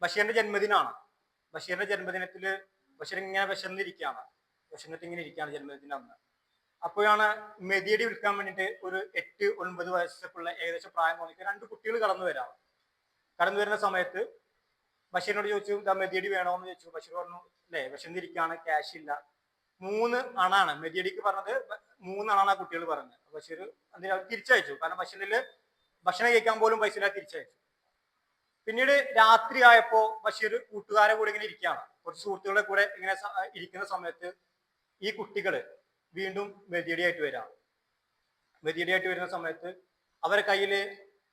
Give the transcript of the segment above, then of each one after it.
ബഷീറിന്റെ ജന്മദിനമാണ്. ബഷീറിന്റെ ജന്മദിനത്തില് ബഷീർ ഇങ്ങനെ വിശന്നിരിക്കുകയാണ്. വിശന്നിട്ട് ഇങ്ങനെ ഇരിക്കുകയാണ് ജന്മദിനത്തിന് അന്ന്. അപ്പോഴാണ് മെതിയടി വിൽക്കാൻ വേണ്ടിയിട്ട് ഒരു 8-9 വയസ്സൊക്കെയുള്ള ഏകദേശം പ്രായം തോന്നിയിട്ട് 2 കുട്ടികൾ കടന്നു വരാം. കടന്നു വരുന്ന സമയത്ത് ബഷീറിനോട് ചോദിച്ചു, ഇതാ മെതിയടി വേണോന്ന് ചോദിച്ചു. ബഷീർ പറഞ്ഞു, അല്ലേ വിശന്നിരിക്കുകയാണ്, ക്യാഷ് ഇല്ല. 3 അണാണ് മെതിയടിക്ക് പറഞ്ഞത്. 3 അണാണ് ആ കുട്ടികൾ പറഞ്ഞത്. ബഷീർ അതിന് തിരിച്ചയച്ചു. കാരണം ബഷീറിൽ ഭക്ഷണം കഴിക്കാൻ പോലും പൈസ ഇല്ലാതെ തിരിച്ചയച്ചു. പിന്നീട് രാത്രി ആയപ്പോ ബഷീർ കൂട്ടുകാരെ കൂടെ ഇങ്ങനെ ഇരിക്കുകയാണ്. കുറച്ച് സുഹൃത്തുക്കളെ കൂടെ ഇങ്ങനെ ഇരിക്കുന്ന സമയത്ത് ഈ കുട്ടികള് വീണ്ടും മെതിയടിയായിട്ട് വരാം. മെതിയടിയായിട്ട് വരുന്ന സമയത്ത് അവരെ കയ്യിൽ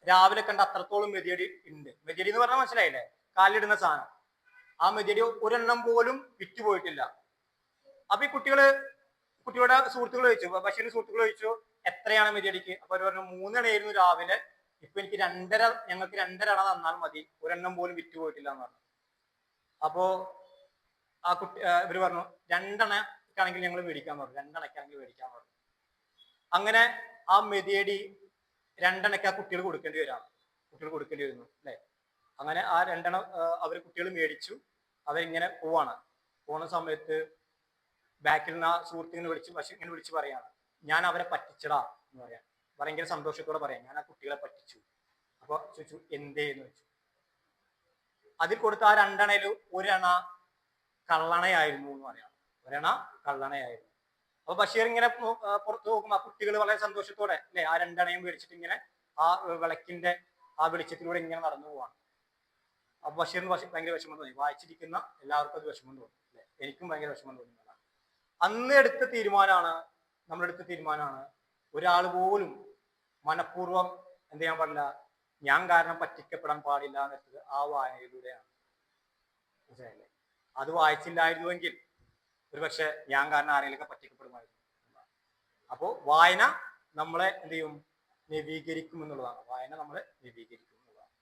രാവിലെ കണ്ട അത്രത്തോളം മെതിയടി ഉണ്ട്. മെതിയടി എന്ന് പറഞ്ഞാൽ മനസ്സിലായില്ലേ, കാലിലിടുന്ന സാധനം. ആ മെതിയടി ഒരെണ്ണം പോലും വിറ്റുപോയിട്ടില്ല. അപ്പൊ ഈ കുട്ടികളുടെ സുഹൃത്തുക്കൾ ചോദിച്ചു, ബഷീറിന്റെ സുഹൃത്തുക്കൾ ചോദിച്ചു, എത്രയാണ് മെതിയടിക്ക്? അപ്പൊ അവർ പറഞ്ഞു 3 അണയായിരുന്നു രാവിലെ, ഇപ്പൊ എനിക്ക് ഞങ്ങൾക്ക് 2.5 അണ തന്നാൽ മതി, ഒരെണ്ണം പോലും വിറ്റുപോയിട്ടില്ല എന്ന് പറഞ്ഞു. അപ്പോ ആ ഇവര് പറഞ്ഞു 2 അണക്കാണെങ്കിൽ ഞങ്ങൾ മേടിക്കാൻ പറഞ്ഞു. 2 അണക്കാണെങ്കിൽ മേടിക്കാൻ പറഞ്ഞു. അങ്ങനെ ആ മെതിയടി 2 അണയ്ക്ക് ആ കുട്ടികൾ കൊടുക്കേണ്ടി വരുന്നു അല്ലെ. അങ്ങനെ ആ 2 അണ കുട്ടികൾ മേടിച്ചു. അവരിങ്ങനെ പോണ സമയത്ത് ബാക്കിൽ നിന്ന് ആ സുഹൃത്തിനെ വിളിച്ച് പറയാണ്, ഞാൻ അവരെ പറ്റിച്ചടാ എന്ന് പറയാം. ഭയങ്കര സന്തോഷത്തോടെ പറയാം, ഞാൻ ആ കുട്ടികളെ പറ്റിച്ചു. അപ്പൊ ചോദിച്ചു, എന്തേന്ന് വെച്ചു. അതിൽ കൊടുത്ത ആ 2 അണയിൽ 1 അണ കള്ളണയായിരുന്നു എന്ന് പറയാം. 1 അണ കള്ളണയായിരുന്നു. അപ്പൊ ബഷീർ ഇങ്ങനെ പുറത്തു നോക്കുമ്പോ ആ കുട്ടികൾ വളരെ സന്തോഷത്തോടെ അല്ലെ ആ 2 അണയും മേടിച്ചിട്ട് ഇങ്ങനെ ആ വിളക്കിന്റെ ആ വെളിച്ചത്തിലൂടെ ഇങ്ങനെ നടന്നു പോവാണ്. അപ്പൊ ബഷീറിന് ഭയങ്കര വിഷമം തോന്നി. വായിച്ചിരിക്കുന്ന എല്ലാവർക്കും അത് വിഷമം തോന്നി അല്ലെ. എനിക്കും ഭയങ്കര വിഷമം തോന്നി. നമ്മളെടുത്ത തീരുമാനമാണ് ഒരാൾ പോലും മനഃപൂർവ്വം എന്ത് ചെയ്യാൻ പാടില്ല, ഞാൻ കാരണം പറ്റിക്കപ്പെടാൻ പാടില്ല എന്നുള്ളത് ആ വായനയിലൂടെയാണ്. മനസ്സിലായില്ലേ? അത് വായിച്ചില്ലായിരുന്നുവെങ്കിൽ ഒരുപക്ഷെ ഞാൻ കാരണം ആരെങ്കിലൊക്കെ പറ്റിക്കപ്പെടുമായിരുന്നു. അപ്പോൾ വായന നമ്മളെ എന്ത് ചെയ്യും, നവീകരിക്കും എന്നുള്ളതാണ്. വായന നമ്മളെ നവീകരിക്കും എന്നുള്ളതാണ്.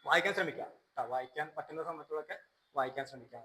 വായിക്കാൻ ശ്രമിക്കാം. വായിക്കാൻ പറ്റുന്ന സമയത്തോടൊക്കെ വായിക്കാൻ ശ്രമിക്കാം.